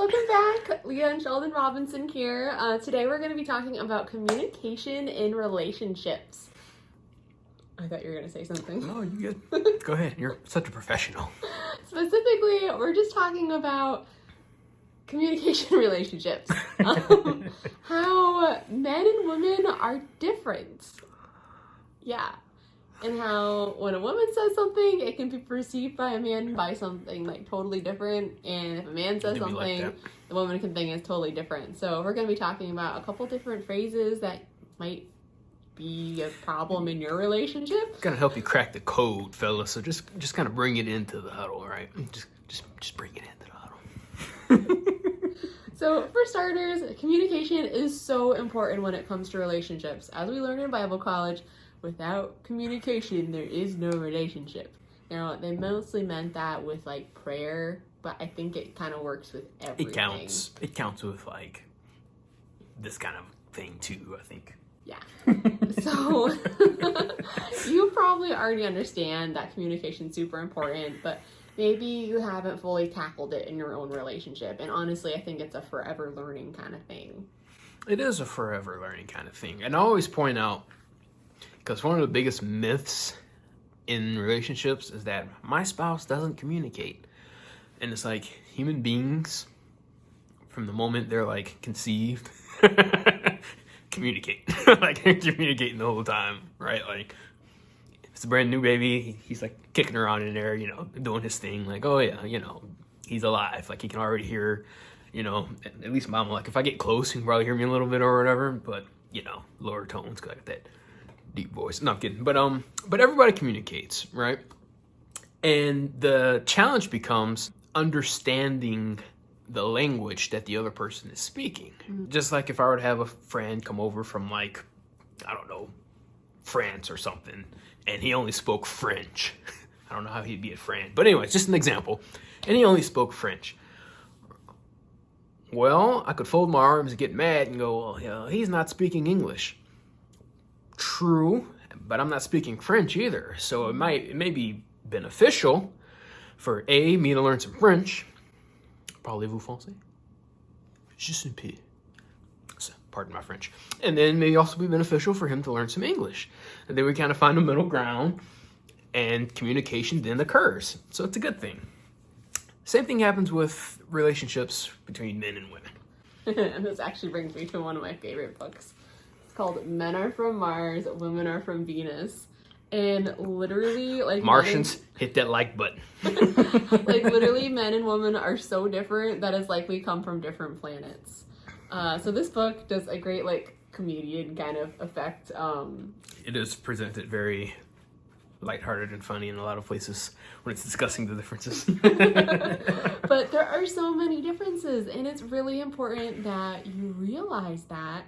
welcome back. Leah and Sheldon Robinson here. Today we're going to be talking about communication in relationships. I thought you were going to say something. No, you good. Go ahead. You're such a professional. Specifically, we're just talking about communication relationships. How men and women are different. Yeah. And how when a woman says something, it can be perceived by a man by something like totally different. And if a man says something, the woman can think it's totally different. So we're going to be talking about a couple different phrases that might be a problem in your relationship. Gonna help you crack the code, fellas. So just kind of bring it into the huddle, right? Just bring it into the huddle. So for starters, communication is so important when it comes to relationships. As we learned in Bible college, without communication, there is no relationship. Now, they mostly meant that with, like, prayer, but I think it kind of works with everything. It counts with, like, this kind of thing, too, I think. Yeah. So, you probably already understand that communication is super important, but maybe you haven't fully tackled it in your own relationship. And honestly, I think it's a forever learning kind of thing. It is a forever learning kind of thing. And I always point out, because one of the biggest myths in relationships is that my spouse doesn't communicate. And it's like human beings, from the moment they're like conceived, communicate. Like they're communicating the whole time, right? Like if it's a brand new baby, he's like kicking around in there, doing his thing. Like, oh yeah, he's alive. Like he can already hear, at least mom, like if I get close, he can probably hear me a little bit or whatever. But, lower tones, like that deep voice. No, I'm kidding. But everybody communicates, right? And the challenge becomes understanding the language that the other person is speaking. Mm-hmm. Just like if I were to have a friend come over from like, I don't know, France or something, and he only spoke French. I don't know how he'd be a friend. But anyway, it's just an example. And he only spoke French. Well, I could fold my arms and get mad and go, well, he's not speaking English. True, but I'm not speaking French either. So it may be beneficial for me to learn some French. Parlez-vous français? Je suis peu. Pardon my French. And then maybe also be beneficial for him to learn some English. And then we kind of find a middle ground, and communication then occurs. So it's a good thing. Same thing happens with relationships between men and women. And this actually brings me to one of my favorite books. It's called Men Are From Mars, Women Are From Venus. And literally, like... Martians, hit that like button. Like, literally, men and women are so different that it's like we come from different planets. So this book does a great, like, comedian kind of effect. It is presented very lighthearted and funny in a lot of places when it's discussing the differences. But there are so many differences, and it's really important that you realize that,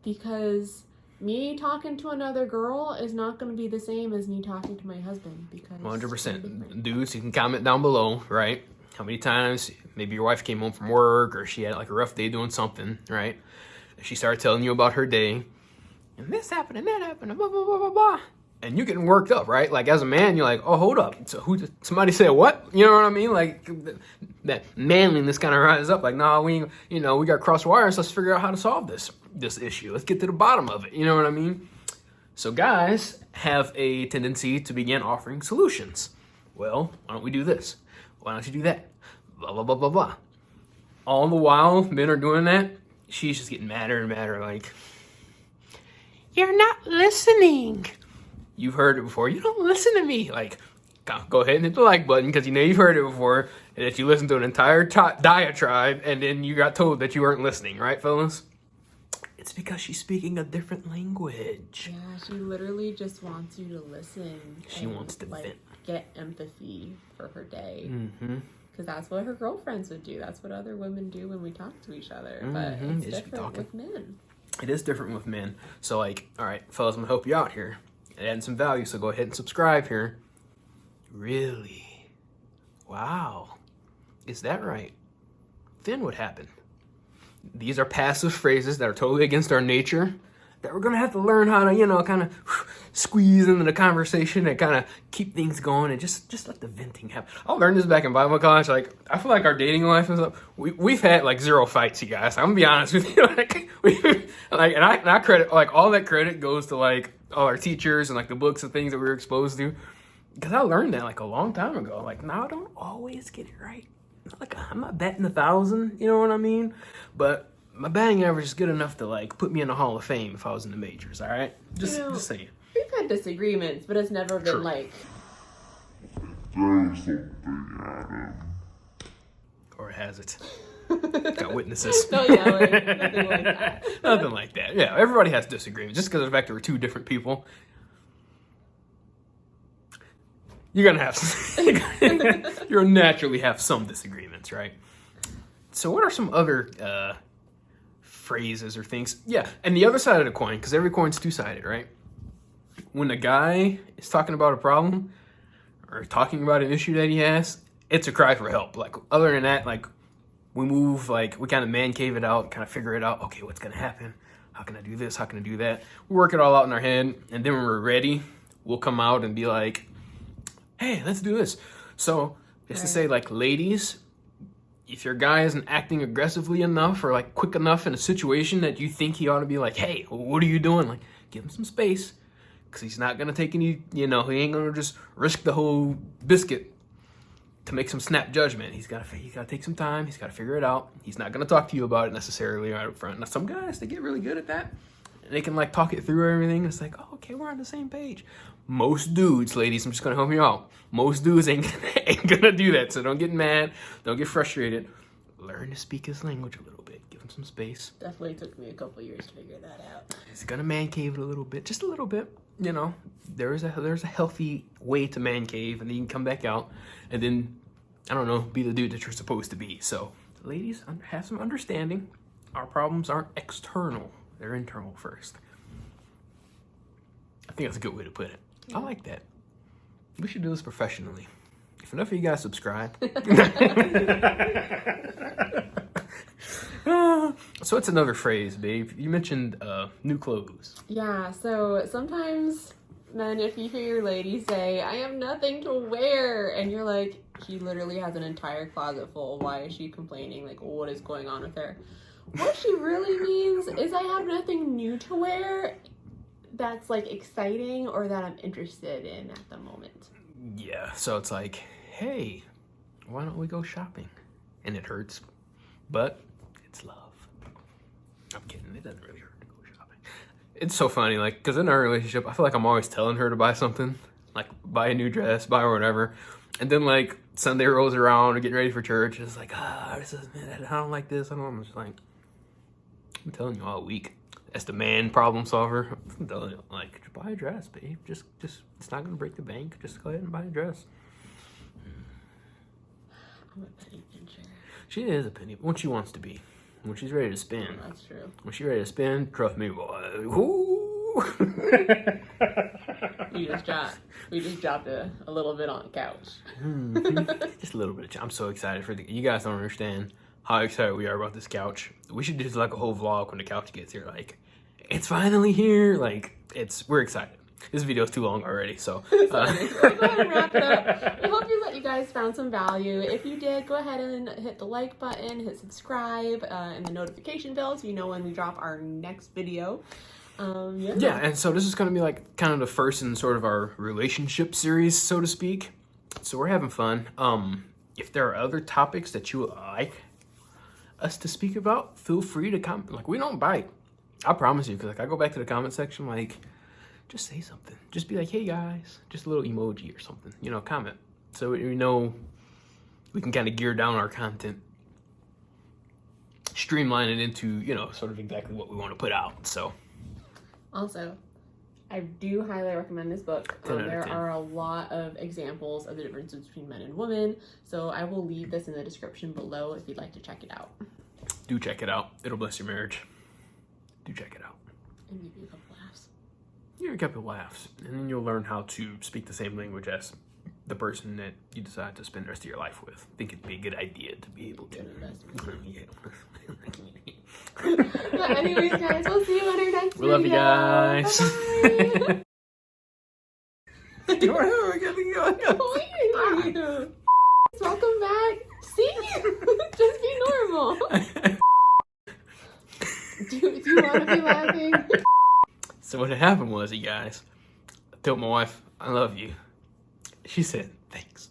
because me talking to another girl is not going to be the same as me talking to my husband. Because 100%. Dudes, you can comment down below, right? How many times maybe your wife came home from work, or she had like a rough day doing something, right? She started telling you about her day, and this happened and that happened, and blah, blah, blah, blah, blah. And you're getting worked up, right? Like as a man, you're like, oh, hold up. So somebody said what? You know what I mean? Like that manliness kind of rises up. Like, nah, we got cross wires. Let's figure out how to solve this issue. Let's get to the bottom of it. You know what I mean? So guys have a tendency to begin offering solutions. Well, why don't we do this? Why don't you do that? Blah, blah, blah, blah, blah. All the while men are doing that, she's just getting madder and madder. Like, you're not listening. You've heard it before. You don't listen to me. Like, go ahead and hit the like button because you've heard it before, and that you listened to an entire diatribe, and then you got told that you weren't listening, right, fellas? It's because she's speaking a different language. Yeah, she literally just wants you to listen. She wants to vent. Get empathy for her day. Mm-hmm. Because that's what her girlfriends would do. That's what other women do when we talk to each other. But it's different with men. It is different with men. So, like, all right, fellas, I'm going to help you out here. Adding some value, so go ahead and subscribe here. Really? Wow. Is that right? Then what happened? These are passive phrases that are totally against our nature that we're going to have to learn how to, kind of squeeze into the conversation and kind of keep things going and just let the venting happen. I learned this back in Bible college. Like, I feel like our dating life and stuff, we've had like 0 fights, you guys. I'm gonna be honest with you. And I credit, like, all that credit goes to like all our teachers and like the books and things that we were exposed to. Because I learned that like a long time ago. Like, now I don't always get it right. Like, I'm not batting 1,000, you know what I mean? But my batting average is good enough to like put me in the Hall of Fame if I was in the majors. All right, just saying. We've had disagreements, but it's never been like. Or has it? Got witnesses. No, yeah, like, nothing like that. Nothing like that. Yeah, everybody has disagreements. Just because of the fact that we're two different people, you're gonna have. You'll naturally have some disagreements, right? So, what are some other phrases or things? Yeah, and the other side of the coin, because every coin's two-sided, right? When a guy is talking about a problem or talking about an issue that he has, it's a cry for help. Like, other than that, like, we move, like, we kind of man cave it out, kind of figure it out. Okay, what's going to happen? How can I do this? How can I do that? We work it all out in our head, and then when we're ready, we'll come out and be like, hey, let's do this. So, just to say, like, ladies, if your guy isn't acting aggressively enough or, like, quick enough in a situation that you think he ought to be like, hey, what are you doing? Like, give him some space. Because he's not going to take any, he ain't going to just risk the whole biscuit to make some snap judgment. He's got to take some time. He's got to figure it out. He's not going to talk to you about it necessarily right up front. Now, some guys, they get really good at that. And they can, like, talk it through everything. It's like, oh, okay, we're on the same page. Most dudes, ladies, I'm just going to help you out. Most dudes ain't going to do that. So don't get mad. Don't get frustrated. Learn to speak his language a little bit. Give him some space. Definitely took me a couple years to figure that out. He's going to man cave it a little bit. Just a little bit. There's a healthy way to man cave, and then you can come back out and then, I don't know, be the dude that you're supposed to be. So, ladies, have some understanding. Our problems aren't external. They're internal first. I think that's a good way to put it. Yeah. I like that. We should do this professionally. If enough of you guys subscribe. So what's another phrase, babe? You mentioned new clothes. Yeah, so sometimes, men, if you hear your lady say, I have nothing to wear, and you're like, she literally has an entire closet full. Why is she complaining? Like, what is going on with her? What she really means is I have nothing new to wear that's, like, exciting or that I'm interested in at the moment. Yeah, so it's like, hey, why don't we go shopping? And it hurts, but it's love. I'm kidding, it doesn't really hurt to go shopping. It's so funny, like, because in our relationship, I feel like I'm always telling her to buy something, like, buy a new dress, buy whatever. And then, like, Sunday rolls around, we're getting ready for church, and it's like, this is, man, I don't like this, I don't know. I'm just like, I'm telling you all week. As the man problem solver, I'm telling you, like, just buy a dress, babe. Just, it's not going to break the bank. Just go ahead and buy a dress. I'm a penny pincher. She is a penny, when she wants to be. When she's ready to spend. Oh, that's true. When she's ready to spend, trust me, boy. Ooh. We just dropped a little bit on the couch. Just a little bit. I'm so excited for you guys don't understand how excited we are about this couch. We should do like a whole vlog when the couch gets here. Like, it's finally here. Like, we're excited. This video is too long already, so. Sorry. We'll go ahead and wrap it up. We hope you guys found some value. If you did, go ahead and hit the like button, hit subscribe, and the notification bell so you know when we drop our next video. Yeah, and so this is going to be like kind of the first in sort of our relationship series, so to speak. So we're having fun. If there are other topics that you would like us to speak about, feel free to comment. Like, we don't bite. I promise you, because like I go back to the comment section, like, just say something. Just be like, hey guys, just a little emoji or something, comment. So we know we can kind of gear down our content, streamline it into, sort of exactly what we want to put out. So also, I do highly recommend this book. There are a lot of examples of the differences between men and women. So I will leave this in the description below if you'd like to check it out. Do check it out. It'll bless your marriage. Do check it out. And give you a couple laughs. You're a couple laughs. And then you'll learn how to speak the same language as the person that you decide to spend the rest of your life with. I think it'd be a good idea to be able to. But anyways, guys, we'll see you on our next video. We love you guys. Bye-bye. Do you want to be laughing? So what had happened was, you guys, I told my wife, I love you. She said, thanks.